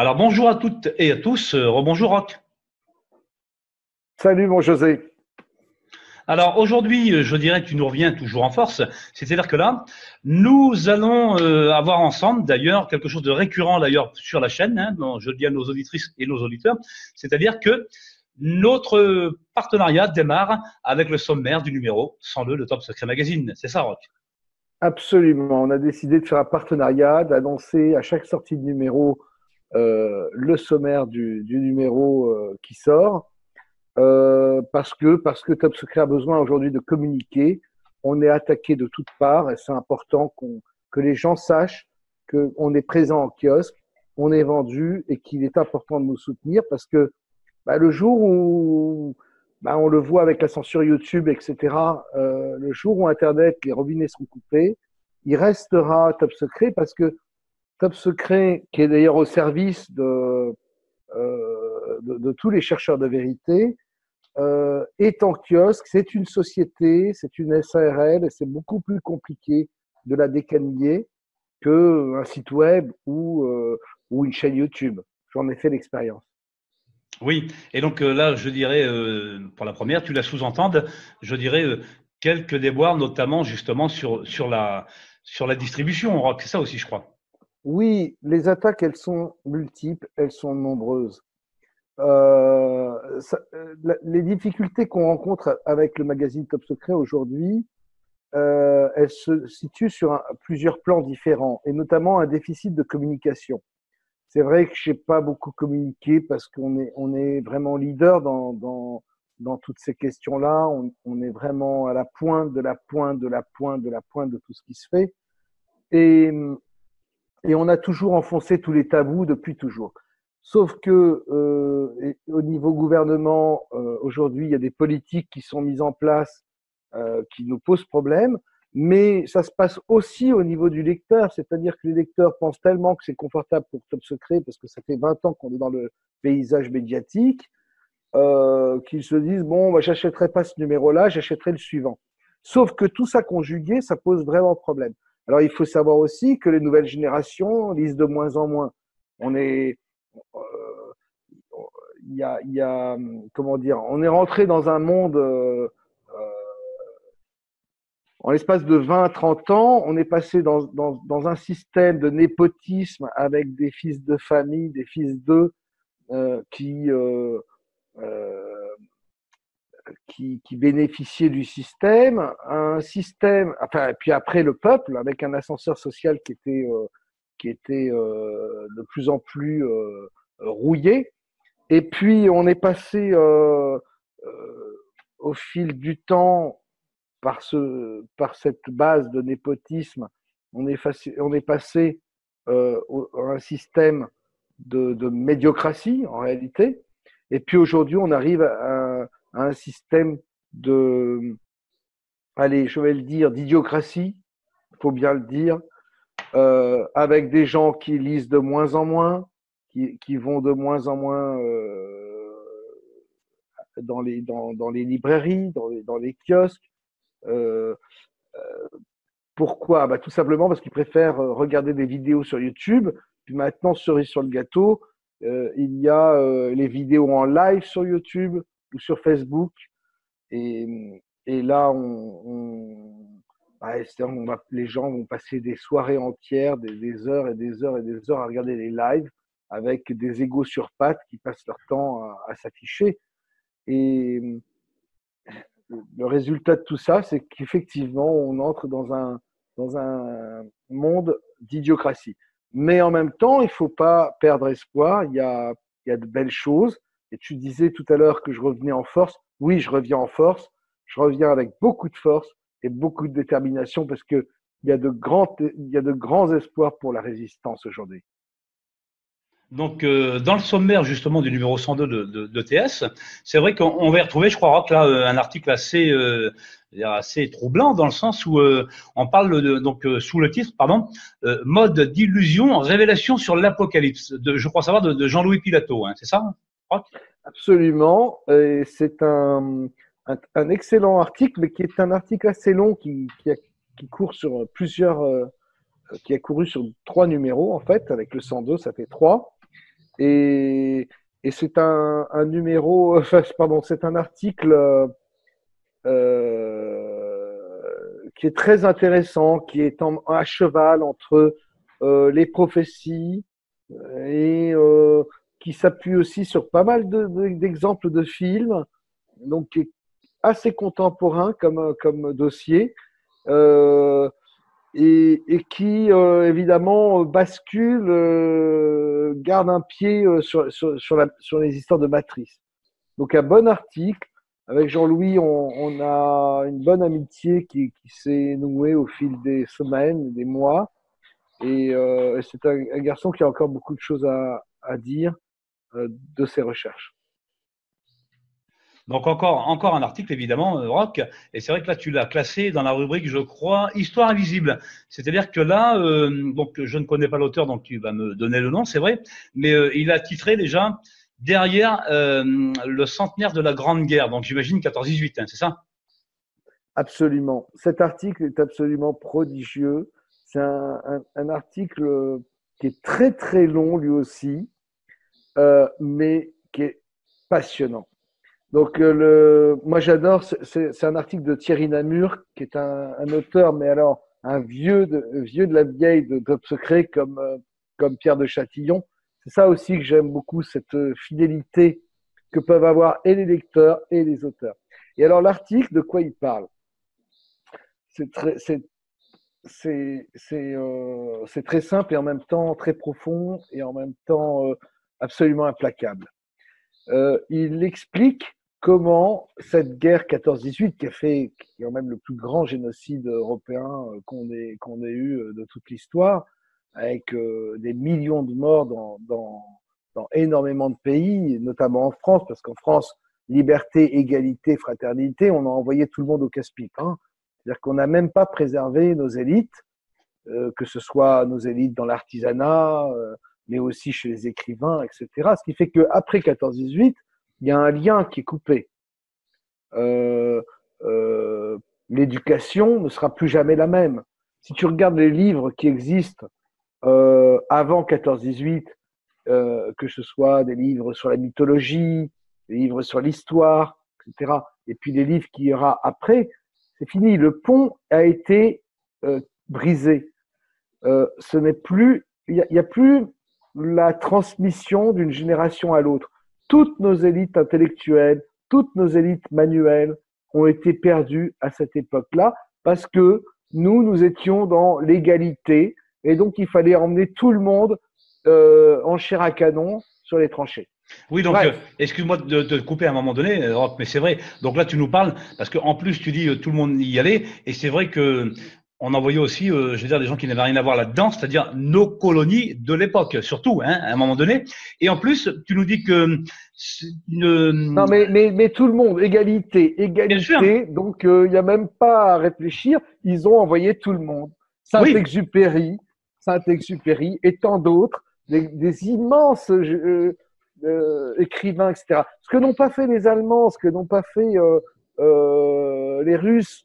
Alors bonjour à toutes et à tous, rebonjour Roch. Salut mon José. Alors aujourd'hui, je dirais que tu nous reviens toujours en force, c'est-à-dire que là, nous allons avoir ensemble d'ailleurs quelque chose de récurrent d'ailleurs sur la chaîne, hein, dont je le dis à nos auditrices et nos auditeurs, c'est-à-dire que notre partenariat démarre avec le sommaire du numéro 102 de Top Secret Magazine, c'est ça Roch? Absolument. On a décidé de faire un partenariat, d'annoncer à chaque sortie de numéro le sommaire du numéro qui sort. Parce que Top Secret a besoin aujourd'hui de communiquer. On est attaqué de toutes parts et c'est important que les gens sachent qu'on est présent en kiosque, on est vendu et qu'il est important de nous soutenir parce que le jour où on le voit avec la censure YouTube, etc., le jour où Internet, les robinets seront coupés, il restera Top Secret parce que Top Secret, qui est d'ailleurs au service de tous les chercheurs de vérité, est en kiosque. C'est une société, c'est une SARL et c'est beaucoup plus compliqué de la décaniller qu'un site web ou une chaîne YouTube. J'en ai fait l'expérience. Oui, et donc là, je dirais, pour la première, tu la sous-entends, je dirais quelques déboires, notamment justement sur la distribution, Roch, c'est ça aussi, je crois. Oui, les attaques, elles sont multiples, elles sont nombreuses. Les difficultés qu'on rencontre avec le magazine Top Secret aujourd'hui, elles se situent sur plusieurs plans différents, et notamment un déficit de communication. C'est vrai que je n'ai pas beaucoup communiqué parce qu'on est vraiment leader dans toutes ces questions-là. On est vraiment à la pointe de la pointe de la pointe de la pointe de tout ce qui se fait. Et, et on a toujours enfoncé tous les tabous depuis toujours. Sauf que au niveau gouvernement, aujourd'hui, il y a des politiques qui sont mises en place qui nous posent problème, mais ça se passe aussi au niveau du lecteur, c'est-à-dire que les lecteurs pensent tellement que c'est confortable pour Top Secret, parce que ça fait 20 ans qu'on est dans le paysage médiatique, qu'ils se disent, bon, bah, j'achèterai pas ce numéro-là, j'achèterai le suivant. Sauf que tout ça conjugué, ça pose vraiment problème. Alors, il faut savoir aussi que les nouvelles générations lisent de moins en moins. On est, euh, il y a, comment dire, on est rentré dans un monde, en l'espace de 20-30 ans, on est passé dans un système de népotisme avec des fils de famille, des fils d'eux, qui, qui bénéficiaient du système, un système, enfin, et puis après le peuple, avec un ascenseur social qui était de plus en plus rouillé. Et puis, on est passé au fil du temps par cette base de népotisme, on est passé à un système de médiocratie en réalité. Et puis aujourd'hui, on arrive à un système de, allez, je vais le dire, d'idiocratie, il faut bien le dire, avec des gens qui lisent de moins en moins, qui vont de moins en moins dans les librairies, dans les kiosques. Euh, Pourquoi? Tout simplement parce qu'ils préfèrent regarder des vidéos sur YouTube. Puis maintenant, cerise sur le gâteau, il y a les vidéos en live sur YouTube ou sur Facebook. Et là, les gens vont passer des soirées entières, des heures et des heures et des heures à regarder les lives avec des égos sur pattes qui passent leur temps à s'afficher. Et le résultat de tout ça, c'est qu'effectivement, on entre dans un monde d'idiocratie. Mais en même temps, il ne faut pas perdre espoir. Il y a de belles choses. Et tu disais tout à l'heure que je revenais en force. Oui, je reviens en force. Je reviens avec beaucoup de force et beaucoup de détermination parce que il y a de grands espoirs pour la résistance aujourd'hui. Donc, dans le sommaire justement du numéro 102 de TS, c'est vrai qu'on va y retrouver, je crois, Roch, là, un article assez troublant dans le sens où on parle donc sous le titre, pardon, mode d'illusion, révélation sur l'apocalypse. Je crois savoir de Jean-Louis Pilato, hein, c'est ça, Roch? Absolument. Et c'est un excellent article, mais qui est un article assez long qui court sur qui a couru sur 3 numéros, en fait, avec le 102, ça fait 3. Et, et c'est un numéro, enfin, pardon, c'est un article qui est très intéressant, qui est à cheval entre les prophéties et qui s'appuie aussi sur pas mal d'exemples de films, donc qui est assez contemporain comme dossier. Euh, et qui évidemment bascule, garde un pied sur les histoires de matrice. Donc un bon article. Avec Jean-Louis, on a une bonne amitié qui s'est nouée au fil des semaines, des mois. Et c'est un garçon qui a encore beaucoup de choses à dire de ses recherches. Donc encore un article évidemment, Rock, et c'est vrai que là tu l'as classé dans la rubrique, je crois, Histoire invisible. C'est-à-dire que là, donc je ne connais pas l'auteur, donc tu vas me donner le nom, c'est vrai, mais il a titré déjà derrière le centenaire de la Grande Guerre, donc j'imagine 14-18, hein, c'est ça? Absolument. Cet article est absolument prodigieux. C'est un article qui est très très long lui aussi, mais qui est passionnant. Donc, moi j'adore, c'est un article de Thierry Namur, qui est un auteur, mais alors un vieux de la vieille de Top Secret comme Pierre de Châtillon. C'est ça aussi que j'aime beaucoup, cette fidélité que peuvent avoir et les lecteurs et les auteurs. Et alors l'article, de quoi il parle? C'est très, c'est très simple et en même temps très profond et en même temps absolument implacable. Il explique comment cette guerre 14-18, qui est quand même le plus grand génocide européen qu'on ait eu de toute l'histoire, avec des millions de morts dans énormément de pays, notamment en France, parce qu'en France, liberté, égalité, fraternité, on a envoyé tout le monde au casse-pipe. Hein. C'est-à-dire qu'on n'a même pas préservé nos élites, que ce soit nos élites dans l'artisanat, mais aussi chez les écrivains, etc. Ce qui fait qu'après 14-18, il y a un lien qui est coupé. Euh, euh, L'éducation ne sera plus jamais la même. Si tu regardes les livres qui existent avant 14-18, que ce soit des livres sur la mythologie, des livres sur l'histoire, etc., et puis les livres qu'il y aura après, c'est fini. Le pont a été brisé. Ce n'est plus, il y a plus la transmission d'une génération à l'autre. Toutes nos élites intellectuelles, toutes nos élites manuelles ont été perdues à cette époque-là parce que nous étions dans l'égalité et donc il fallait emmener tout le monde en chair à canon sur les tranchées. Oui, donc Bref, excuse-moi de te couper à un moment donné, Rock, mais c'est vrai. Donc là, tu nous parles parce qu'en plus, tu dis tout le monde y allait, et c'est vrai que on envoyait aussi, je veux dire, des gens qui n'avaient rien à voir là-dedans, c'est-à-dire nos colonies de l'époque, surtout, hein, à un moment donné. Et en plus, tu nous dis que non mais tout le monde, égalité, bien sûr, égalité, donc il n'y a même pas à réfléchir, ils ont envoyé tout le monde. oui, Saint-Exupéry, Saint-Exupéry et tant d'autres, des immenses écrivains, etc. Ce que n'ont pas fait les Allemands, ce que n'ont pas fait les Russes,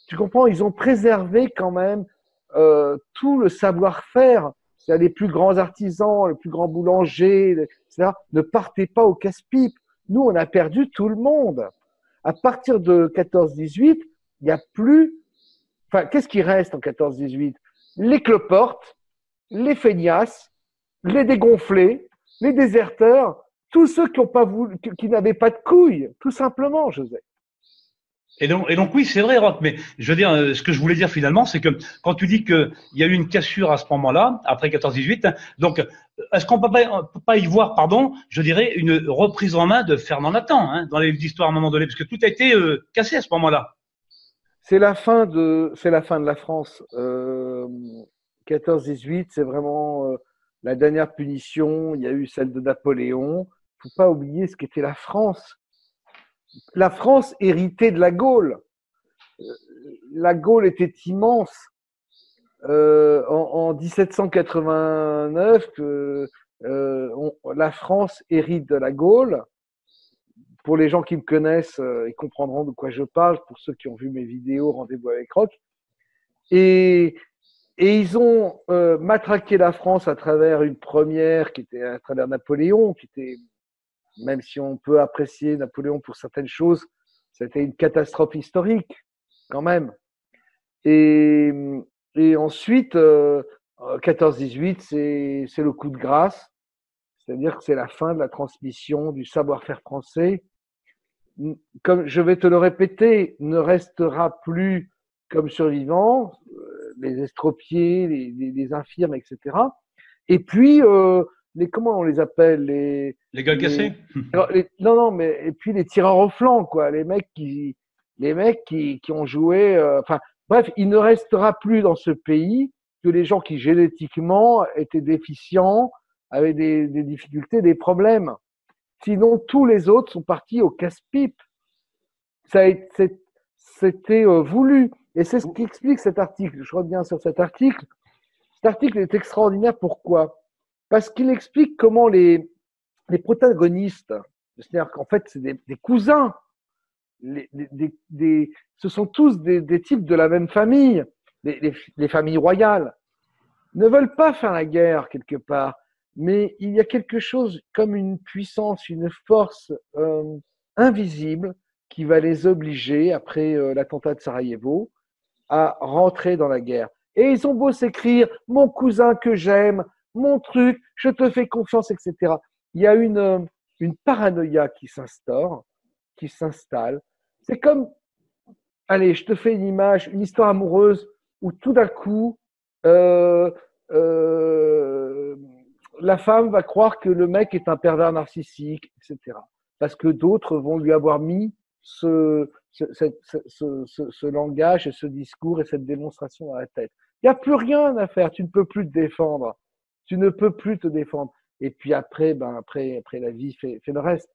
tu comprends, ils ont préservé quand même tout le savoir-faire. C'est-à-dire les plus grands artisans, les plus grands boulangers, etc., ne partaient pas au casse-pipe. Nous, on a perdu tout le monde. À partir de 14-18, il n'y a plus. Enfin, qu'est-ce qui reste en 14-18? Les cloportes, les feignasses, les dégonflés, les déserteurs, tous ceux qui n'ont pas voulu, qui n'avaient pas de couilles, tout simplement, Joseph. et donc oui, c'est vrai, Rock, mais je veux dire, ce que je voulais dire finalement, c'est que quand tu dis qu'il y a eu une cassure à ce moment-là, après 14-18, donc est-ce qu'on peut pas y voir, pardon, je dirais, une reprise en main de Fernand Nathan hein, dans les livres d'histoire à un moment donné, parce que tout a été cassé à ce moment-là. C'est la fin de la France. 14-18, c'est vraiment la dernière punition. Il y a eu celle de Napoléon. Il ne faut pas oublier ce qu'était la France. La France héritée de la Gaule. La Gaule était immense. En 1789, la France hérite de la Gaule. Pour les gens qui me connaissent, ils comprendront de quoi je parle. Pour ceux qui ont vu mes vidéos, rendez-vous avec Rock. Et Et ils ont matraqué la France à travers une première qui était à travers Napoléon, qui était, même si on peut apprécier Napoléon pour certaines choses, c'était une catastrophe historique quand même. Et, et ensuite, 14-18, c'est le coup de grâce, c'est-à-dire que c'est la fin de la transmission du savoir-faire français. Comme je vais te le répéter, ne restera plus comme survivants les estropiés, les infirmes, etc. Et puis, comment on les appelle Les gueules cassées. non, non, mais et puis les tireurs au flanc, quoi, les mecs qui ont joué. Enfin, bref, il ne restera plus dans ce pays que les gens qui génétiquement étaient déficients, avaient des difficultés, des problèmes. Sinon, tous les autres sont partis au casse-pipe. C'était voulu. Et c'est ce qui explique cet article. Je reviens sur cet article. Cet article est extraordinaire. Pourquoi? Parce qu'il explique comment les protagonistes, c'est-à-dire qu'en fait, c'est des cousins, ce sont tous des types de la même famille, les familles royales, ne veulent pas faire la guerre quelque part. Mais il y a quelque chose comme une puissance, une force invisible qui va les obliger, après l'attentat de Sarajevo, à rentrer dans la guerre. Et ils ont beau s'écrire « mon cousin que j'aime »,« mon truc, je te fais confiance », etc. Il y a une paranoïa qui s'instaure, qui s'installe. C'est comme, allez, je te fais une image, une histoire amoureuse où tout d'un coup, la femme va croire que le mec est un pervers narcissique, etc. Parce que d'autres vont lui avoir mis ce langage et ce discours et cette démonstration dans la tête. Il n'y a plus rien à faire, tu ne peux plus te défendre. Tu ne peux plus te défendre. Et puis après, après la vie fait le reste.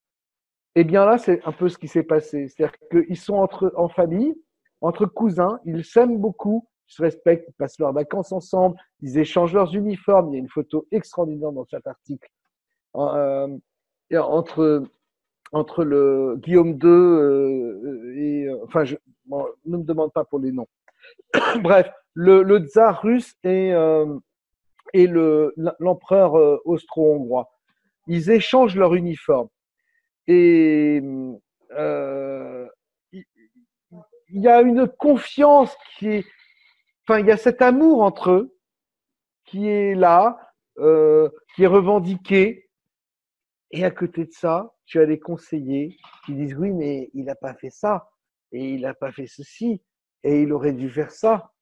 Et bien là, c'est un peu ce qui s'est passé. C'est-à-dire qu'ils sont en famille, entre cousins, ils s'aiment beaucoup, ils se respectent, ils passent leurs vacances ensemble, ils échangent leurs uniformes. Il y a une photo extraordinaire dans cet article. Entre le Guillaume II enfin, ne me demande pas pour les noms. Bref, le tsar russe et l'empereur austro-hongrois. Ils échangent leur uniforme. Et il y a une confiance enfin, il y a cet amour entre eux qui est là, qui est revendiqué. Et à côté de ça, tu as des conseillers qui disent oui, mais il n'a pas fait ça, et il n'a pas fait ceci, et il aurait dû faire ça.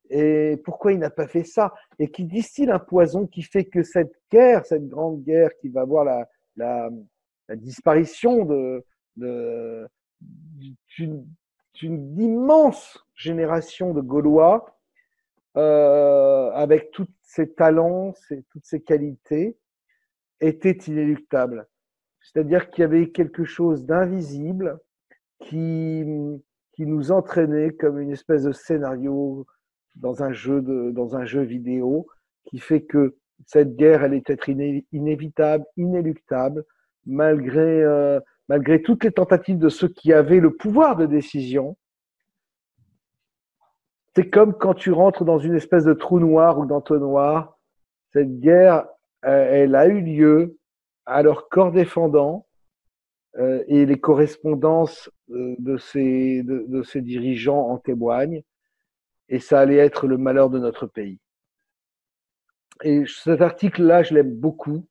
Et pourquoi il n'a pas fait ça? Et qui distille un poison qui fait que cette guerre, cette grande guerre qui va voir la disparition d'une immense génération de Gaulois avec tous ses talents, toutes ses qualités, était inéluctable. C'est-à-dire qu'il y avait quelque chose d'invisible qui nous entraînait comme une espèce de scénario dans un jeu vidéo qui fait que cette guerre, elle est être inévitable, inéluctable, malgré toutes les tentatives de ceux qui avaient le pouvoir de décision. C'est comme quand tu rentres dans une espèce de trou noir ou d'entonnoir. Cette guerre, elle a eu lieu à leur corps défendant et les correspondances de ces dirigeants en témoignent. Et ça allait être le malheur de notre pays. Et cet article-là, je l'aime beaucoup.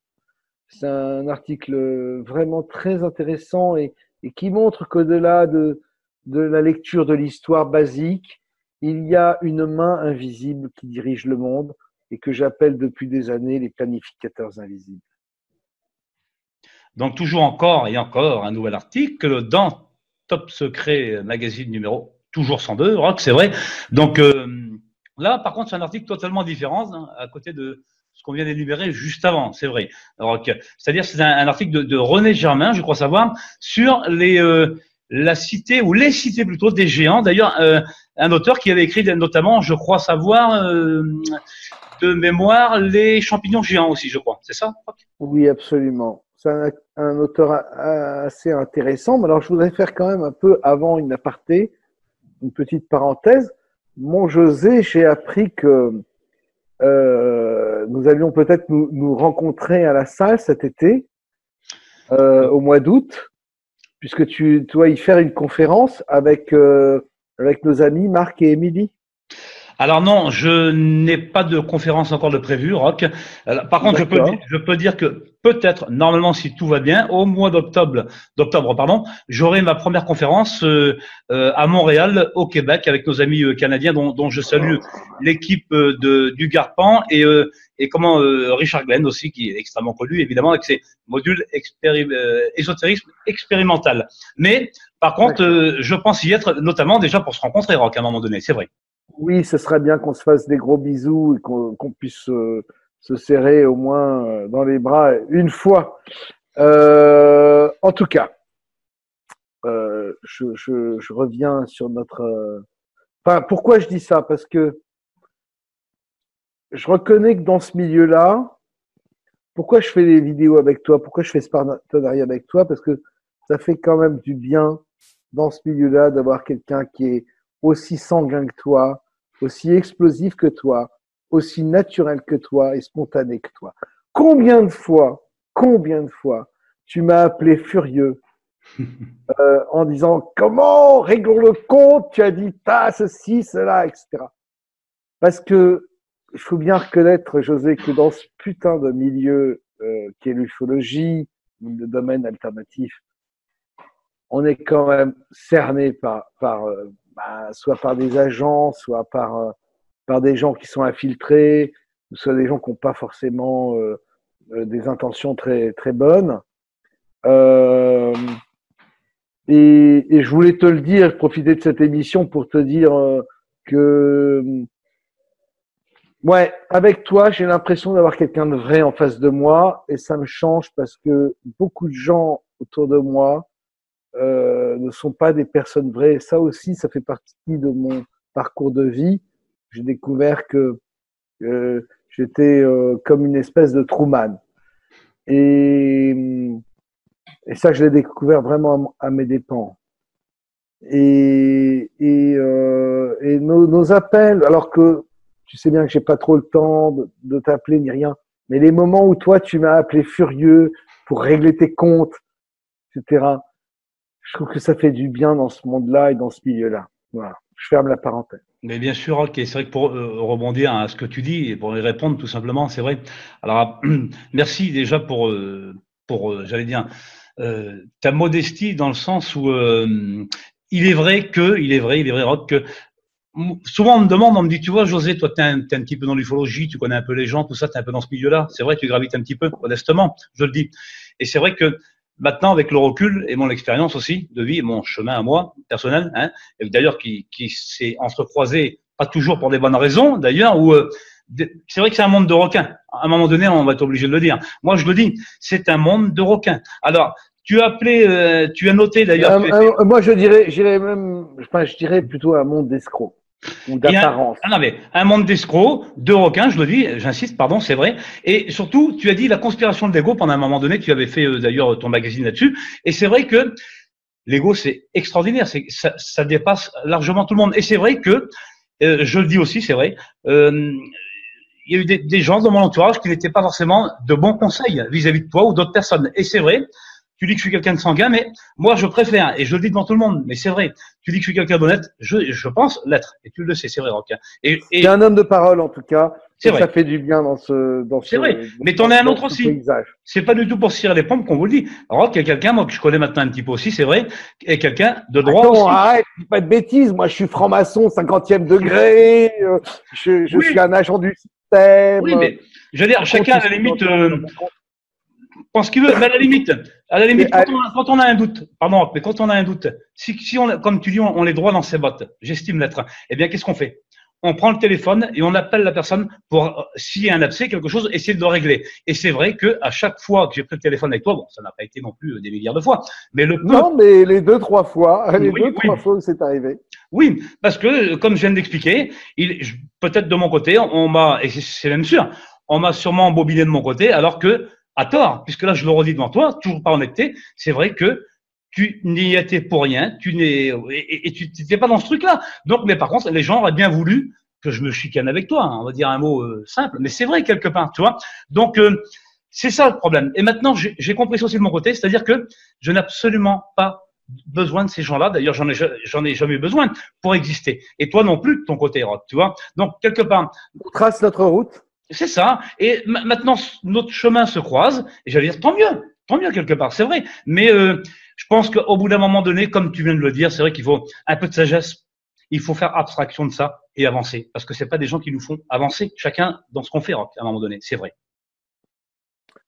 C'est un article vraiment très intéressant et qui montre qu'au-delà de la lecture de l'histoire basique, il y a une main invisible qui dirige le monde et que j'appelle depuis des années les planificateurs invisibles. Donc, toujours encore et encore un nouvel article dans Top Secret Magazine numéro toujours 102, Rock, c'est vrai. Donc, là, par contre, c'est un article totalement différent, hein, à côté de ce qu'on vient d'énumérer juste avant, c'est vrai, Rock. C'est-à-dire, c'est un article de René Germain, je crois savoir, sur la cité, ou les cités plutôt, des géants. D'ailleurs, un auteur qui avait écrit notamment, je crois savoir, de mémoire, les champignons géants aussi, je crois. C'est ça, Rock? Oui, absolument. C'est un auteur assez intéressant. Alors, je voudrais faire quand même un peu, avant une aparté, une petite parenthèse. Mon José, j'ai appris que nous allions peut-être nous rencontrer à la salle cet été, au mois d'août, puisque tu vas y faire une conférence avec nos amis Marc et Émilie. Alors non, je n'ai pas de conférence encore de prévue, Rock. Par contre, je peux dire que peut-être, normalement, si tout va bien, au mois d'octobre, pardon, j'aurai ma première conférence à Montréal, au Québec, avec nos amis canadiens, dont je salue l'équipe du Garpan et Richard Glenn aussi, qui est extrêmement connu, évidemment, avec ses modules ésotérisme expérimental. Mais par contre, je pense y être, notamment déjà pour se rencontrer, Rock, à un moment donné, c'est vrai. Oui, ce serait bien qu'on se fasse des gros bisous et qu'on puisse se serrer au moins dans les bras une fois. En tout cas, je reviens sur notre. Enfin, pourquoi je dis ça? Parce que je reconnais que dans ce milieu-là, pourquoi je fais des vidéos avec toi? Pourquoi je fais ce partenariat avec toi? Parce que ça fait quand même du bien dans ce milieu-là d'avoir quelqu'un qui est aussi sanguin que toi, aussi explosif que toi, aussi naturel que toi et spontané que toi. Combien de fois tu m'as appelé furieux en disant comment réglons le compte, tu as dit ceci, cela, etc. Parce que il faut bien reconnaître, José, que dans ce putain de milieu qui est l'ufologie, le domaine alternatif, on est quand même cerné soit par des agents, soit par des gens qui sont infiltrés, soit des gens qui n'ont pas forcément des intentions très, très bonnes. Et je voulais te le dire, profiter de cette émission pour te dire que, ouais, avec toi, j'ai l'impression d'avoir quelqu'un de vrai en face de moi et ça me change parce que beaucoup de gens autour de moi ne sont pas des personnes vraies. Et ça aussi, ça fait partie de mon parcours de vie. J'ai découvert que j'étais comme une espèce de Truman. Et ça, je l'ai découvert vraiment à mes dépens. Et nos appels, alors que tu sais bien que j'ai pas trop le temps de t'appeler ni rien, mais les moments où toi, tu m'as appelé furieux pour régler tes comptes, etc., je trouve que ça fait du bien dans ce monde-là et dans ce milieu-là. Voilà, je ferme la parenthèse. Mais bien sûr, ok, c'est vrai que pour rebondir à ce que tu dis et pour y répondre tout simplement, c'est vrai. Alors, merci déjà pour j'allais dire, ta modestie dans le sens où il est vrai, Rock, que souvent on me demande, on me dit, tu vois, José, toi, t'es un petit peu dans l'ufologie, tu connais un peu les gens, tout ça, t'es un peu dans ce milieu-là. C'est vrai, tu gravites un petit peu, modestement, je le dis. Et c'est vrai que maintenant, avec le recul et mon expérience aussi de vie, mon chemin à moi, personnel, hein, et d'ailleurs qui s'est entrecroisé, pas toujours pour des bonnes raisons, d'ailleurs, où c'est vrai que c'est un monde de requins. À un moment donné, on va être obligé de le dire. Moi, je le dis, c'est un monde de requins. Alors, tu as appelé, tu as noté d'ailleurs. Moi, je dirais plutôt un monde d'escrocs ou d'apparence. Non, mais un monde d'escrocs, de requins, je le dis, j'insiste, pardon, c'est vrai. Et surtout, tu as dit la conspiration de l'ego pendant un moment donné, tu avais fait d'ailleurs ton magazine là-dessus. Et c'est vrai que l'ego, c'est extraordinaire, ça dépasse largement tout le monde. Et c'est vrai que, je le dis aussi, c'est vrai, il y a eu des gens dans mon entourage qui n'étaient pas forcément de bons conseils vis-à-vis de toi ou d'autres personnes. Et c'est vrai, tu dis que je suis quelqu'un de sanguin, mais moi je préfère, et je le dis devant tout le monde, mais c'est vrai, tu dis que je suis quelqu'un d'honnête, je pense l'être, et tu le sais, c'est vrai, Rock. C'est un homme de parole en tout cas, c'est vrai. Ça fait du bien dans ce c'est vrai, mais t'en as un autre aussi. C'est pas du tout pour cirer les pompes qu'on vous le dit. Rock est quelqu'un, moi que je connais maintenant un petit peu aussi, c'est vrai, est quelqu'un de droit aussi. Arrête, pas de bêtises, moi je suis franc-maçon, 50e degré, je suis un agent du système. Oui, mais je veux dire, chacun à la limite pense qu'il veut, mais à la limite, quand on a un doute, pardon, mais quand on a un doute, si on, comme tu dis, on est droit dans ses bottes, j'estime l'être, eh bien, qu'est-ce qu'on fait? On prend le téléphone et on appelle la personne pour, s'il y a un abcès, quelque chose, essayer de le régler. Et c'est vrai que à chaque fois que j'ai pris le téléphone avec toi, bon, ça n'a pas été non plus des milliards de fois, mais non, mais les 2-3 fois, fois où c'est arrivé. Oui, parce que, comme je viens d'expliquer, peut-être de mon côté, on m'a, et c'est même sûr, on m'a sûrement embobiné de mon côté, alors que, à tort, puisque là je le redis devant toi, toujours par honnêteté, c'est vrai que tu n'y étais pour rien, tu n'es et tu n'étais pas dans ce truc-là. Donc, mais par contre, les gens auraient bien voulu que je me chicane avec toi, hein, on va dire un mot simple, mais c'est vrai quelque part, tu vois. Donc, c'est ça le problème. Et maintenant, j'ai compris ça aussi de mon côté, c'est-à-dire que je n'ai absolument pas besoin de ces gens-là. D'ailleurs, j'en ai jamais eu besoin pour exister. Et toi non plus de ton côté, Rod, tu vois. Donc, quelque part, On trace notre route. c'est ça. Et maintenant, notre chemin se croise. Et j'allais dire, tant mieux quelque part, c'est vrai. Mais je pense qu'au bout d'un moment donné, comme tu viens de le dire, c'est vrai qu'il faut un peu de sagesse. Il faut faire abstraction de ça et avancer. Parce que c'est pas des gens qui nous font avancer, chacun dans ce qu'on fait, Rock, à un moment donné. C'est vrai.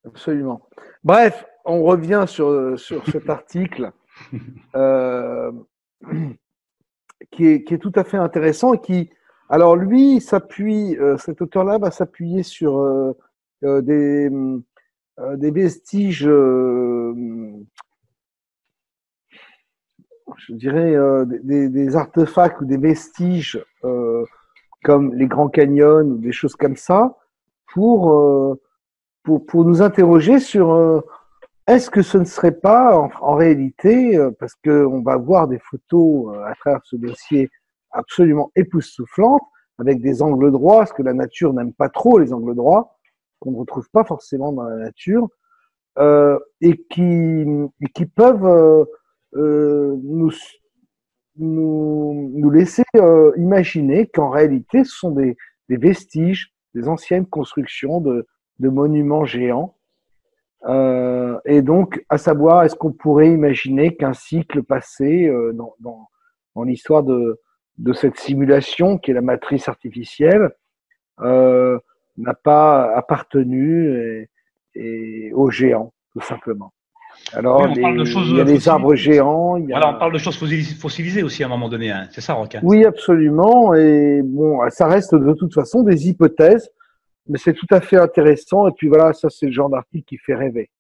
Absolument. Bref, on revient sur cet article euh, qui est tout à fait intéressant et qui, alors lui, s'appuie, cet auteur-là va s'appuyer sur des vestiges, je dirais, des artefacts ou des vestiges comme les Grands Canyons ou des choses comme ça pour, pour nous interroger sur est-ce que ce ne serait pas en réalité, parce qu'on va voir des photos à travers ce dossier absolument époustouflantes, avec des angles droits, ce que la nature n'aime pas trop, les angles droits, qu'on ne retrouve pas forcément dans la nature, et qui peuvent nous laisser imaginer qu'en réalité, ce sont des vestiges, des anciennes constructions de monuments géants. Et donc, à savoir, est-ce qu'on pourrait imaginer qu'un cycle passé dans l'histoire de cette simulation qui est la matrice artificielle n'a pas appartenu aux géants, tout simplement. Oui, Alors, on parle de il y a choses les fossilisées. arbres géants, il y Voilà, on a... parle de choses fossilisées aussi à un moment donné. Hein. C'est ça, Rock. Hein. Oui, absolument. Et bon, ça reste de toute façon des hypothèses, mais c'est tout à fait intéressant. Et puis voilà, ça, c'est le genre d'article qui fait rêver.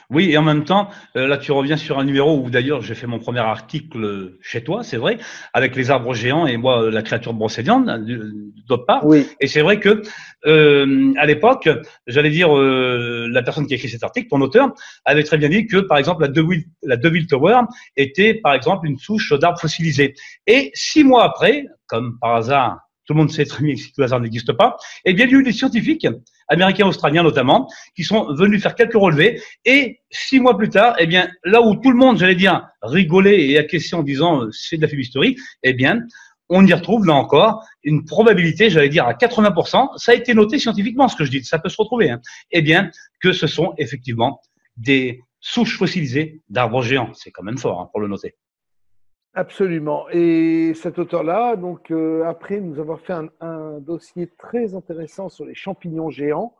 Oui, et en même temps, là, tu reviens sur un numéro où d'ailleurs j'ai fait mon premier article chez toi, c'est vrai, avec les arbres géants et moi, la créature de brocéliande, d'autre part. Oui, Et c'est vrai que à l'époque, j'allais dire, la personne qui a écrit cet article, ton auteur, avait très bien dit que, par exemple, la Deville Tower était, par exemple, une souche d'arbres fossilisés. Et 6 mois après, comme par hasard, tout le monde sait très bien que tout hasard n'existe pas, eh bien, il y a eu des scientifiques, américains, australiens notamment, qui sont venus faire quelques relevés. Et 6 mois plus tard, eh bien, là où tout le monde, j'allais dire, rigolait et acquiesçait en disant c'est de la fumisterie, eh bien, on y retrouve là encore une probabilité, j'allais dire à 80%, ça a été noté scientifiquement ce que je dis, ça peut se retrouver, hein, eh bien, que ce sont effectivement des souches fossilisées d'arbres géants. C'est quand même fort hein, pour le noter. absolument. Et cet auteur-là, donc après nous avoir fait un dossier très intéressant sur les champignons géants,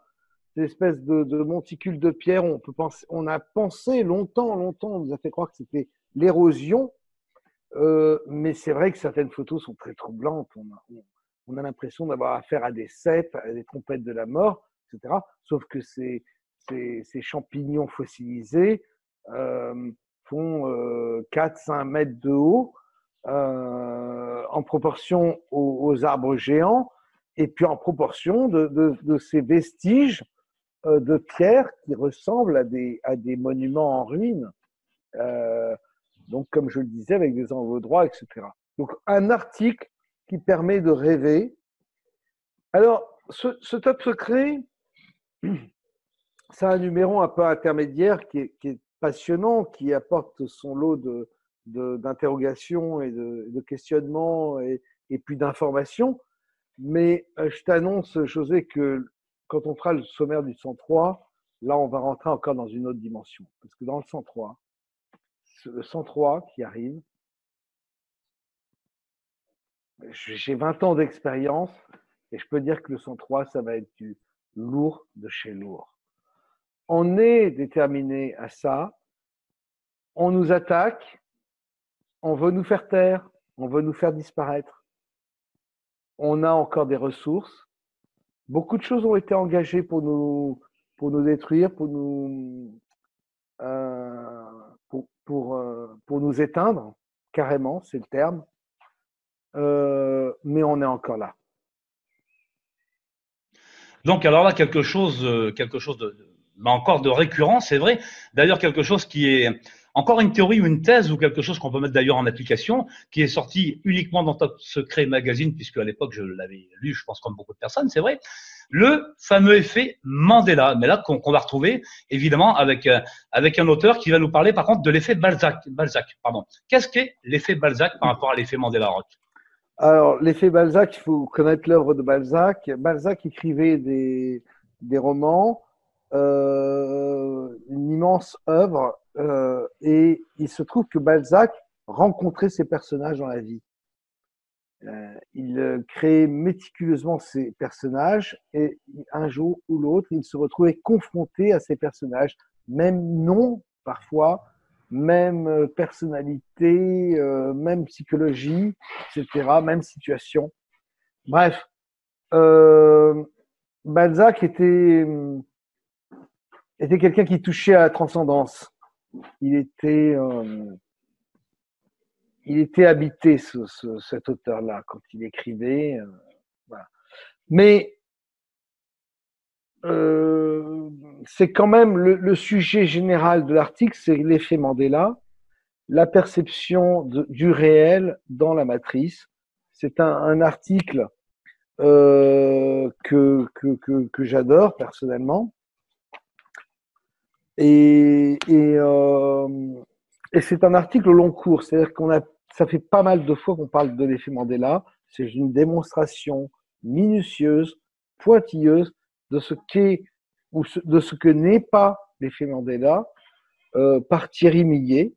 des espèces de monticules de pierre, on a pensé longtemps, on nous a fait croire que c'était l'érosion, mais c'est vrai que certaines photos sont très troublantes. On a l'impression d'avoir affaire à des cèpes, à des trompettes de la mort, etc. Sauf que ces champignons fossilisés font 4-5 mètres de haut en proportion aux arbres géants et puis en proportion de ces vestiges de pierre qui ressemblent à des monuments en ruine. Euh, donc, comme je le disais, avec des angles droits, etc. Donc, un article qui permet de rêver. Alors, ce top secret, c'est un numéro un peu intermédiaire qui est passionnant, qui apporte son lot d'interrogations et de questionnements et puis d'informations. Mais je t'annonce, José, que quand on fera le sommaire du 103, là, on va rentrer encore dans une autre dimension. Parce que dans le 103 qui arrive, j'ai 20 ans d'expérience et je peux dire que le 103, ça va être du lourd de chez lourd. On est déterminé à ça. On nous attaque, on veut nous faire taire, on veut nous faire disparaître. On a encore des ressources. Beaucoup de choses ont été engagées pour nous détruire, euh, pour nous éteindre, carrément, c'est le terme. Mais on est encore là. Donc alors là, quelque chose de, mais encore de récurrent, c'est vrai. D'ailleurs, quelque chose qui est encore une théorie ou une thèse ou quelque chose qu'on peut mettre d'ailleurs en application, qui est sorti uniquement dans Top Secret Magazine, puisque à l'époque je l'avais lu, je pense comme beaucoup de personnes, c'est vrai. Le fameux effet Mandela, mais là qu'on va retrouver évidemment avec un auteur qui va nous parler par contre de l'effet Balzac. Pardon. Qu'est-ce qu'est l'effet Balzac par rapport à l'effet Mandela, Roch? Alors, l'effet Balzac, il faut connaître l'œuvre de Balzac. Balzac écrivait des romans, une immense œuvre, et il se trouve que Balzac rencontrait ses personnages dans la vie. Il créait méticuleusement ses personnages et un jour ou l'autre, il se retrouvait confronté à ces personnages, même nom parfois, même personnalité, même psychologie, etc., même situation. Bref, Balzac était quelqu'un qui touchait à la transcendance. Il était habité, cet auteur-là, quand il écrivait. Voilà. Mais c'est quand même le sujet général de l'article, c'est l'effet Mandela, la perception du réel dans la matrice. C'est un article que j'adore personnellement. Et c'est un article au long cours, c'est-à-dire ça fait pas mal de fois qu'on parle de l'effet Mandela. C'est une démonstration minutieuse, pointilleuse de ce qu'est ou de ce que n'est pas l'effet Mandela par Thierry Millet.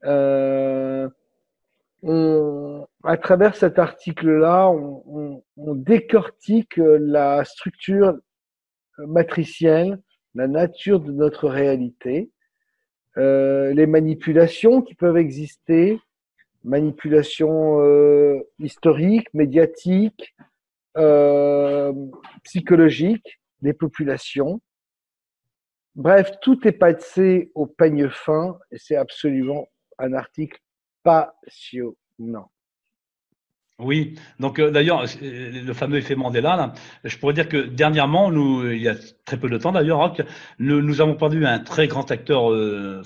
À travers cet article-là, on décortique la structure matricielle, la nature de notre réalité, les manipulations qui peuvent exister, manipulations historiques, médiatiques, psychologiques des populations. Bref, tout est passé au peigne fin et c'est absolument un article passionnant. Oui, donc d'ailleurs, le fameux effet Mandela, là, je pourrais dire que dernièrement, il y a très peu de temps d'ailleurs, Roch, nous avons perdu un très grand acteur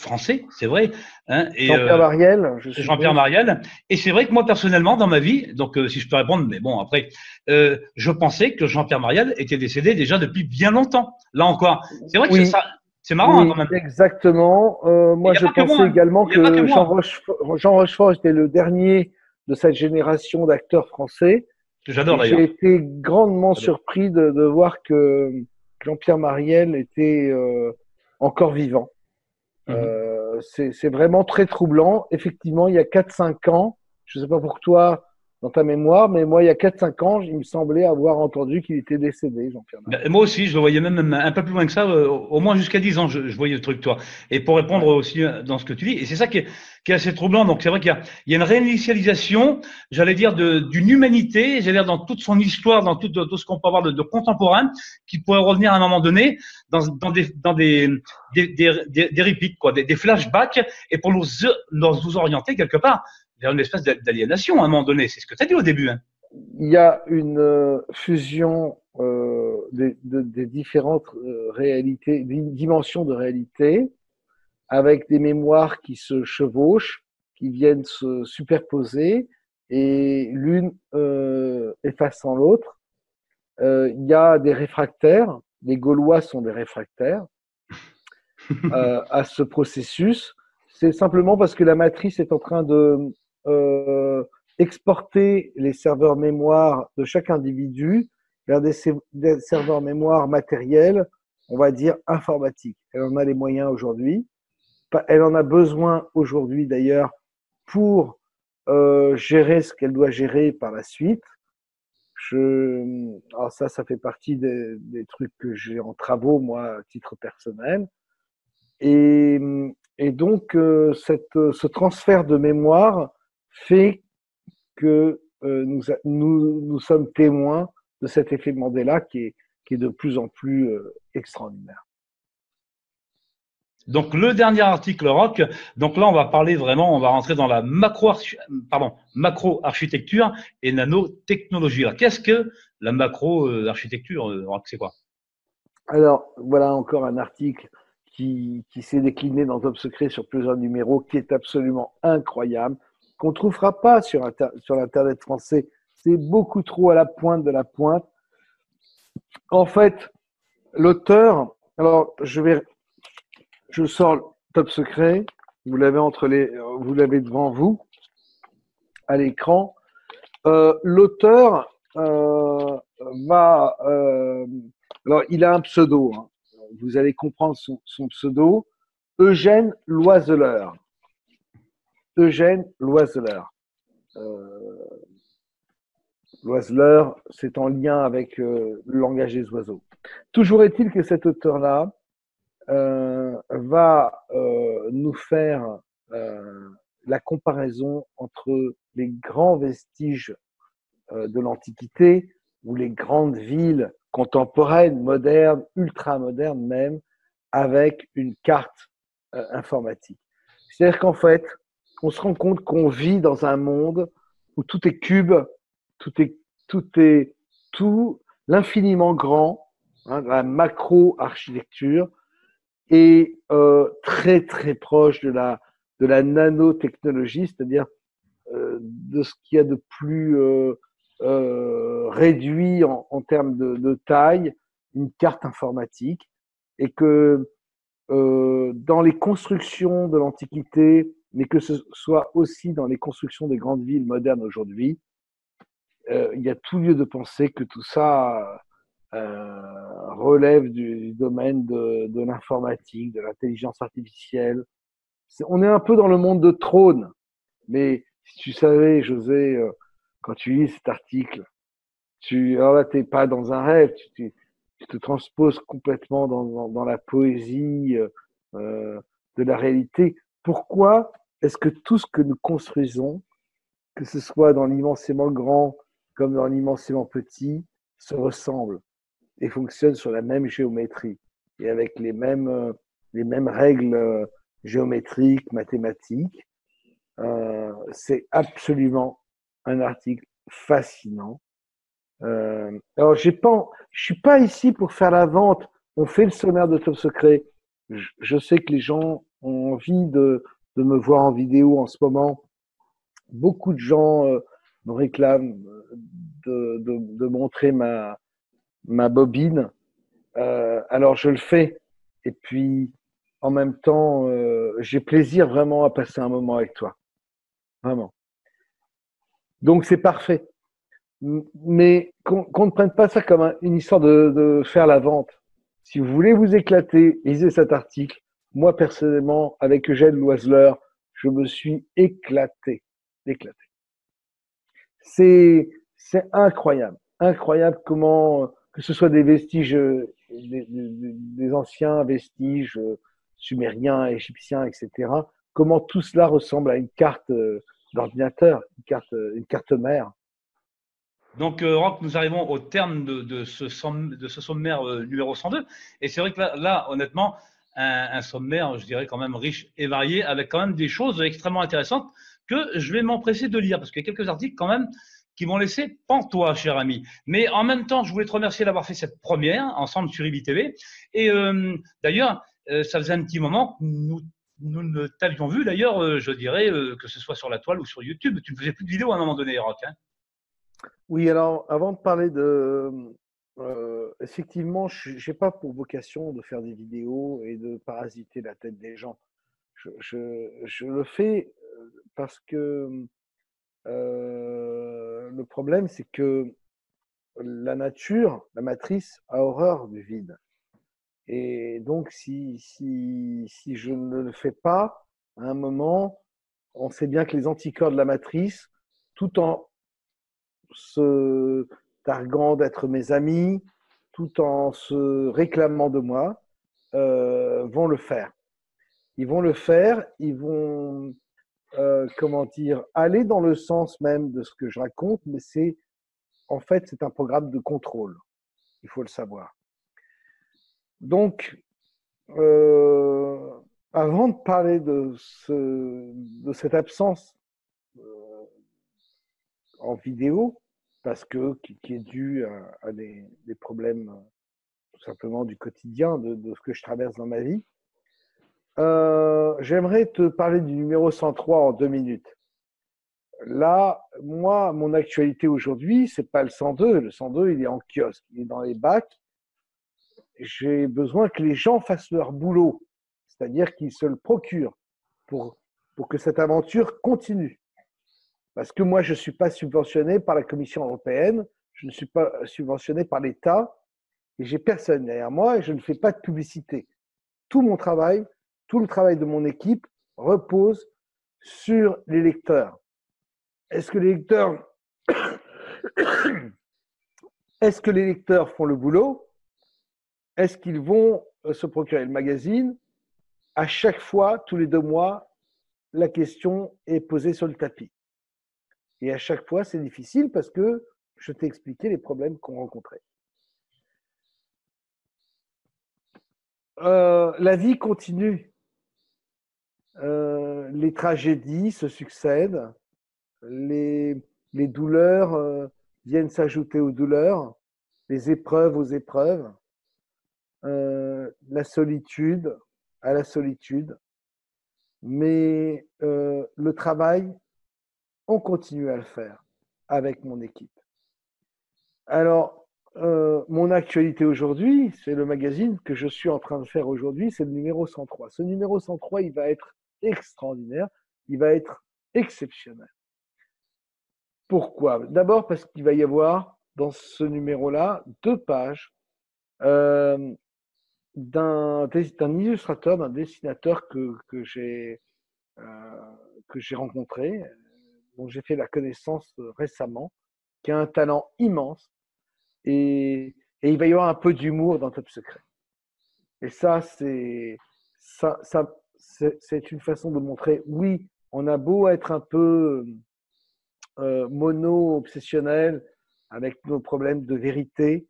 français, c'est vrai, hein, et Jean-Pierre Mariel, je suppose. Jean-Pierre Mariel. Et c'est vrai que moi personnellement, dans ma vie, donc si je peux répondre, mais bon après, je pensais que Jean-Pierre Mariel était décédé déjà depuis bien longtemps. Là encore, c'est vrai que Oui. ça, c'est marrant Oui, hein, quand même. exactement. Moi, je pensais également que Jean Rochefort était le dernier de cette génération d'acteurs français. J'adore Et d'ailleurs. j'ai été grandement surpris de voir que Jean-Pierre Mariel était encore vivant. C'est vraiment très troublant. Effectivement, il y a 4-5 ans, je ne sais pas pour toi dans ta mémoire, mais moi, il y a 4-5 ans, il me semblait avoir entendu qu'il était décédé, Jean-Pierre Mariel. Ben, moi aussi, je le voyais même un peu plus loin que ça, au moins jusqu'à 10 ans, je voyais le truc, toi. Et pour répondre aussi dans ce que tu dis, et c'est ça qui est assez troublant. Donc, c'est vrai qu'il y a une réinitialisation, j'allais dire, d'une humanité, j'allais dire, dans toute son histoire, dans tout ce qu'on peut avoir de contemporain, qui pourrait revenir à un moment donné dans des repeats, quoi, des flashbacks, et pour nous orienter quelque part vers une espèce d'aliénation à un moment donné. C'est ce que tu as dit au début, hein. Il y a une fusion des différentes réalités, dimensions de réalité, avec des mémoires qui se chevauchent, qui viennent se superposer, et l'une effaçant l'autre. Il y a des réfractaires, les Gaulois sont des réfractaires à ce processus. C'est simplement parce que la matrice est en train de exporter les serveurs mémoire de chaque individu vers des serveurs mémoire matériels, on va dire informatiques. Elle en a les moyens aujourd'hui. Elle en a besoin aujourd'hui d'ailleurs pour gérer ce qu'elle doit gérer par la suite. Alors ça fait partie des trucs que j'ai en travaux, moi, à titre personnel. Et donc, ce transfert de mémoire fait que nous sommes témoins de cet effet Mandela qui est de plus en plus extraordinaire. Donc, le dernier article, Roch, donc là, on va parler vraiment, on va rentrer dans la macro-architecture et nanotechnologie. Qu'est-ce que la macro-architecture, Roch, c'est quoi? Alors, voilà encore un article qui s'est décliné dans Top Secret sur plusieurs numéros, qui est absolument incroyable, qu'on ne trouvera pas sur l'Internet français. C'est beaucoup trop à la pointe de la pointe. En fait, l'auteur, alors je sors Top Secret, vous l'avez vous l'avez devant vous, à l'écran. L'auteur alors il a un pseudo, hein. Vous allez comprendre son pseudo, Eugène Loiseleur. Eugène Loiseleur. Loiseleur, c'est en lien avec le langage des oiseaux. Toujours est-il que cet auteur-là va nous faire la comparaison entre les grands vestiges de l'Antiquité ou les grandes villes contemporaines, modernes, ultra-modernes même, avec une carte informatique. C'est-à-dire qu'en fait, on se rend compte qu'on vit dans un monde où tout est cube, tout l'infiniment grand, hein, la macro-architecture, est très très proche de la nanotechnologie, c'est-à-dire de ce qu'il y a de plus réduit en termes de taille, une carte informatique, et que dans les constructions de l'Antiquité, mais que ce soit aussi dans les constructions des grandes villes modernes aujourd'hui, il y a tout lieu de penser que tout ça relève du domaine de l'informatique, de l'intelligence artificielle. On est un peu dans le monde de Trône, mais si tu savais, José, quand tu lis cet article, alors là, t'es pas dans un rêve, tu te transposes complètement dans la poésie de la réalité. Pourquoi est-ce que tout ce que nous construisons, que ce soit dans l'immensément grand comme dans l'immensément petit, se ressemble et fonctionne sur la même géométrie et avec les mêmes règles géométriques, mathématiques? C'est absolument un article fascinant. Alors, je suis pas ici pour faire la vente. On fait le sommaire de Top Secret. Je sais que les gens ont envie de me voir en vidéo en ce moment. Beaucoup de gens me réclament de montrer ma bobine. Alors, je le fais. Et puis, en même temps, j'ai plaisir vraiment à passer un moment avec toi. Vraiment. Donc, c'est parfait. Mais qu'on ne prenne pas ça comme une histoire de faire la vente. Si vous voulez vous éclater, lisez cet article. Moi, personnellement, avec Eugène Loiseleur, je me suis éclaté. Éclaté. C'est incroyable. Incroyable comment, que ce soit des vestiges, des anciens vestiges sumériens, égyptiens, etc., comment tout cela ressemble à une carte d'ordinateur, une carte mère. Donc, Roch, nous arrivons au terme de ce sommaire numéro 102. Et c'est vrai que là honnêtement, un sommaire, je dirais, quand même riche et varié, avec quand même des choses extrêmement intéressantes que je vais m'empresser de lire, parce qu'il y a quelques articles quand même qui m'ont laissé pantois, cher ami. Mais en même temps, je voulais te remercier d'avoir fait cette première ensemble sur IBTV. Et d'ailleurs, ça faisait un petit moment que nous ne t'avions vu, d'ailleurs, je dirais, que ce soit sur la toile ou sur YouTube. Tu ne faisais plus de vidéos à un moment donné, Roch, hein. Oui, alors avant de parler de... effectivement, je n'ai pas pour vocation de faire des vidéos et de parasiter la tête des gens. Je le fais parce que le problème, c'est que la nature, la matrice, a horreur du vide. Et donc, si je ne le fais pas, à un moment, on sait bien que les anticorps de la matrice, tout en se targuant d'être mes amis, tout en se réclamant de moi, vont le faire. Ils vont le faire, ils vont, comment dire, aller dans le sens même de ce que je raconte, mais en fait, c'est un programme de contrôle. Il faut le savoir. Donc, avant de parler de cette absence en vidéo, parce que qui est due à des problèmes tout simplement du quotidien, de ce que je traverse dans ma vie, J'aimerais te parler du numéro 103 en 2 minutes. Là, moi, mon actualité aujourd'hui, c'est pas le 102. Le 102, il est en kiosque, il est dans les bacs. J'ai besoin que les gens fassent leur boulot, c'est-à-dire qu'ils se le procurent pour, pour que cette aventure continue. Parce que moi, je ne suis pas subventionné par la Commission européenne, je ne suis pas subventionné par l'État, et j'ai personne derrière moi, et je ne fais pas de publicité. Tout mon travail, tout le travail de mon équipe repose sur les lecteurs. Est-ce que les lecteurs, est-ce que les lecteurs font le boulot? Est-ce qu'ils vont se procurer le magazine? À chaque fois, tous les 2 mois, la question est posée sur le tapis. Et à chaque fois, c'est difficile parce que je t'ai expliqué les problèmes qu'on rencontrait. La vie continue. Les tragédies se succèdent. Les, les douleurs viennent s'ajouter aux douleurs, les épreuves aux épreuves, la solitude à la solitude. Mais le travail, on continue à le faire avec mon équipe. Alors, mon actualité aujourd'hui, c'est le magazine que je suis en train de faire aujourd'hui, c'est le numéro 103. Ce numéro 103, il va être extraordinaire, il va être exceptionnel. Pourquoi? D'abord parce qu'il va y avoir dans ce numéro-là 2 pages d'un illustrateur, d'un dessinateur que j'ai rencontré, dont j'ai fait la connaissance récemment, qui a un talent immense et il va y avoir un peu d'humour dans Top Secret. Et ça, c'est une façon de montrer, oui, on a beau être un peu mono-obsessionnel avec nos problèmes de vérité,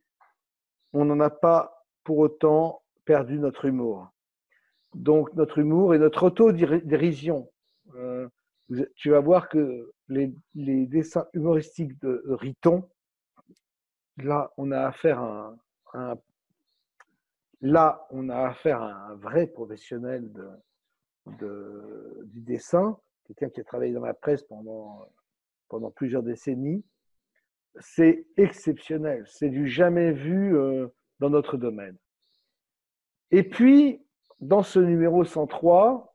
on n'en a pas pour autant perdu notre humour. Donc notre humour et notre autodérision. Tu vas voir que les dessins humoristiques de Riton, là, on a affaire à un vrai professionnel du dessin, quelqu'un qui a travaillé dans la presse pendant plusieurs décennies. C'est exceptionnel, c'est du jamais vu dans notre domaine. Et puis, dans ce numéro 103,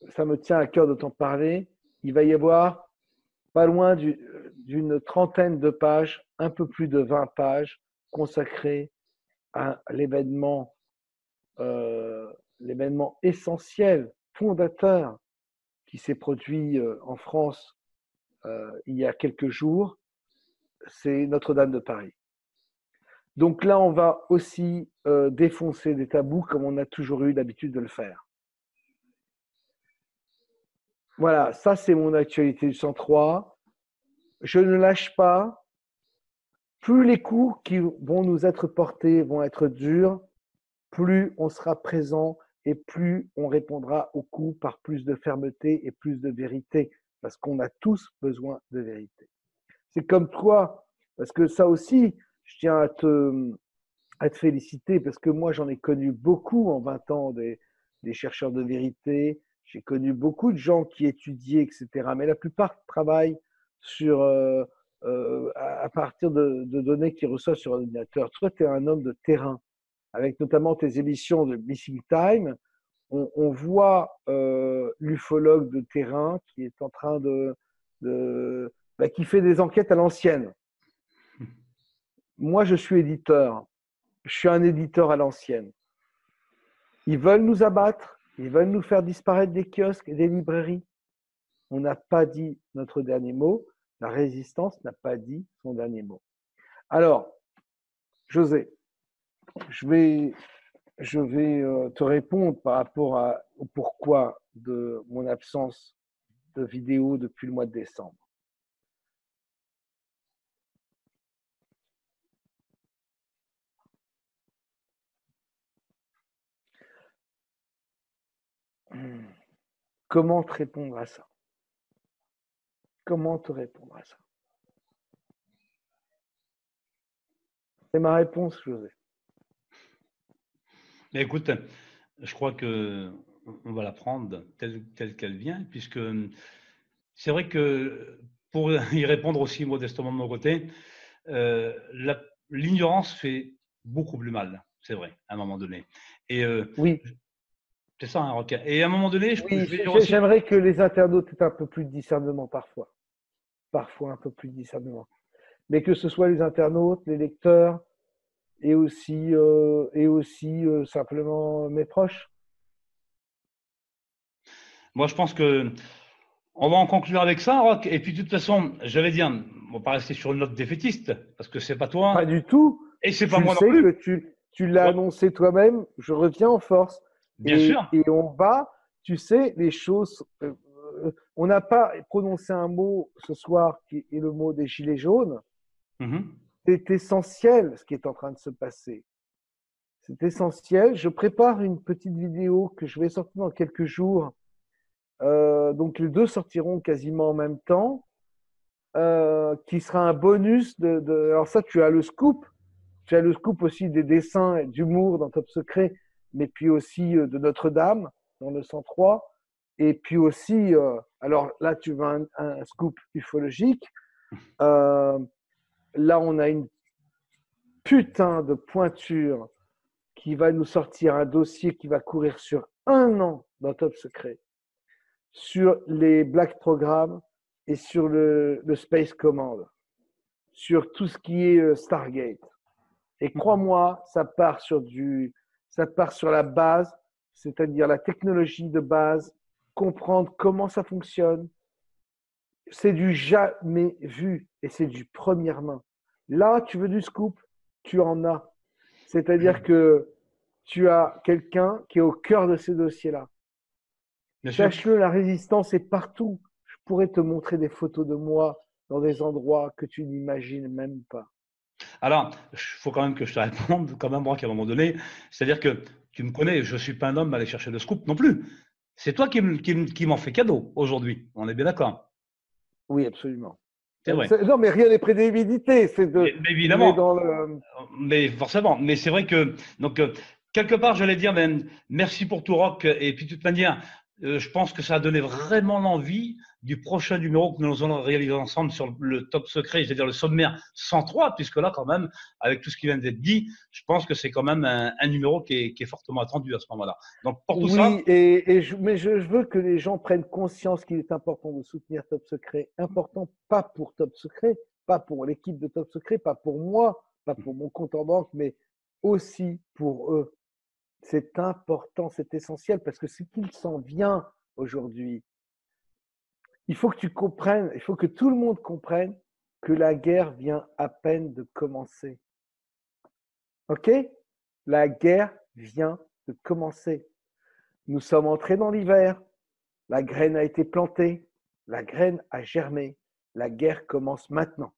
ça me tient à cœur de t'en parler, il va y avoir pas loin d'une trentaine de pages, un peu plus de 20 pages consacrées à l'événement essentiel, fondateur, qui s'est produit en France il y a quelques jours, c'est Notre-Dame de Paris. Donc là, on va aussi défoncer des tabous comme on a toujours eu l'habitude de le faire. Voilà, ça c'est mon actualité du 103. Je ne lâche pas. Plus les coups qui vont nous être portés vont être durs, plus on sera présent et plus on répondra aux coups par plus de fermeté et plus de vérité, parce qu'on a tous besoin de vérité. C'est comme toi, parce que ça aussi, je tiens à te féliciter, parce que moi j'en ai connu beaucoup en 20 ans des chercheurs de vérité, j'ai connu beaucoup de gens qui étudiaient, etc. Mais la plupart travaillent sur, à partir de données qu'ils reçoivent sur un ordinateur. Toi, tu es un homme de terrain, avec notamment tes émissions de Missing Time. On voit l'ufologue de terrain qui est en train qui fait des enquêtes à l'ancienne. Moi, je suis éditeur. Je suis un éditeur à l'ancienne. Ils veulent nous abattre, ils veulent nous faire disparaître des kiosques et des librairies. On n'a pas dit notre dernier mot. La résistance n'a pas dit son dernier mot. Alors, José, je vais te répondre par rapport au pourquoi de mon absence de vidéo depuis le mois de décembre. Comment te répondre à ça? Comment te répondre à ça? C'est ma réponse, José. Mais écoute, je crois que on va la prendre telle qu'elle vient, puisque c'est vrai que pour y répondre aussi modestement de mon côté, l'ignorance fait beaucoup plus mal, c'est vrai, à un moment donné. Et Oui, c'est ça, un requin. Et à un moment donné, oui, je vais dire aussi, j'aimerais que les internautes aient un peu plus de discernement parfois. Parfois un peu plus de discernement. Mais que ce soit les internautes, les lecteurs et aussi simplement mes proches. moi je pense que on va en conclure avec ça, Rock. Et puis de toute façon, j'allais dire, on va pas rester sur une note défaitiste, parce que c'est pas Pas toi du tout. et c'est pas Tu le moi non sais que plus. tu Tu l'as vois. annoncé toi-même, je reviens en force. Bien Et, sûr. et on va, tu sais, les choses. On n'a pas prononcé un mot ce soir qui est le mot des gilets jaunes. Mhm. C'est essentiel ce qui est en train de se passer. C'est essentiel. Je prépare une petite vidéo que je vais sortir dans quelques jours. Donc les deux sortiront quasiment en même temps, qui sera un bonus Alors ça, tu as le scoop. Tu as le scoop aussi des dessins et d'humour dans Top Secret, mais puis aussi de Notre-Dame dans le 103. Et puis aussi, alors là, tu veux un scoop ufologique. Euh, Là, on a une putain de pointure qui va nous sortir un dossier qui va courir sur 1 an dans Top Secret, sur les Black Programs et sur le Space Command, sur tout ce qui est Stargate. Et crois-moi, ça part sur la base, c'est-à-dire la technologie de base, comprendre comment ça fonctionne. C'est du jamais vu et c'est du première main. Là, tu veux du scoop, tu en as. C'est-à-dire que tu as quelqu'un qui est au cœur de ces dossiers-là. Bien sûr. Sache-le, la résistance est partout. Je pourrais te montrer des photos de moi dans des endroits que tu n'imagines même pas. Alors, il faut quand même que je te réponde, quand même, Rock, à un moment donné. C'est-à-dire que tu me connais, je suis pas un homme à aller chercher le scoop non plus. C'est toi qui m'en fais cadeau aujourd'hui. On est bien d'accord. Oui, absolument. C'est vrai. Non, mais rien n'est prédémédité. Mais On est évidemment, dans le. mais forcément. Mais c'est vrai que, donc, quelque part, j'allais dire, ben, merci pour tout, Rock. Et puis, de toute manière, je pense que ça a donné vraiment l'envie du prochain numéro que nous allons réaliser ensemble sur le top secret, c'est-à-dire le sommaire 103, puisque là, quand même, avec tout ce qui vient d'être dit, je pense que c'est quand même un numéro qui est fortement attendu à ce moment-là. Donc, pour tout ça, Oui, mais je veux que les gens prennent conscience qu'il est important de soutenir Top Secret. Important, pas pour Top Secret, pas pour l'équipe de Top Secret, pas pour moi, pas pour mon compte en banque, mais aussi pour eux. C'est important, c'est essentiel parce que ce qu'il s'en vient aujourd'hui, il faut que tu comprennes, il faut que tout le monde comprenne que la guerre vient à peine de commencer. OK? La guerre vient de commencer. Nous sommes entrés dans l'hiver, la graine a été plantée, la graine a germé, la guerre commence maintenant.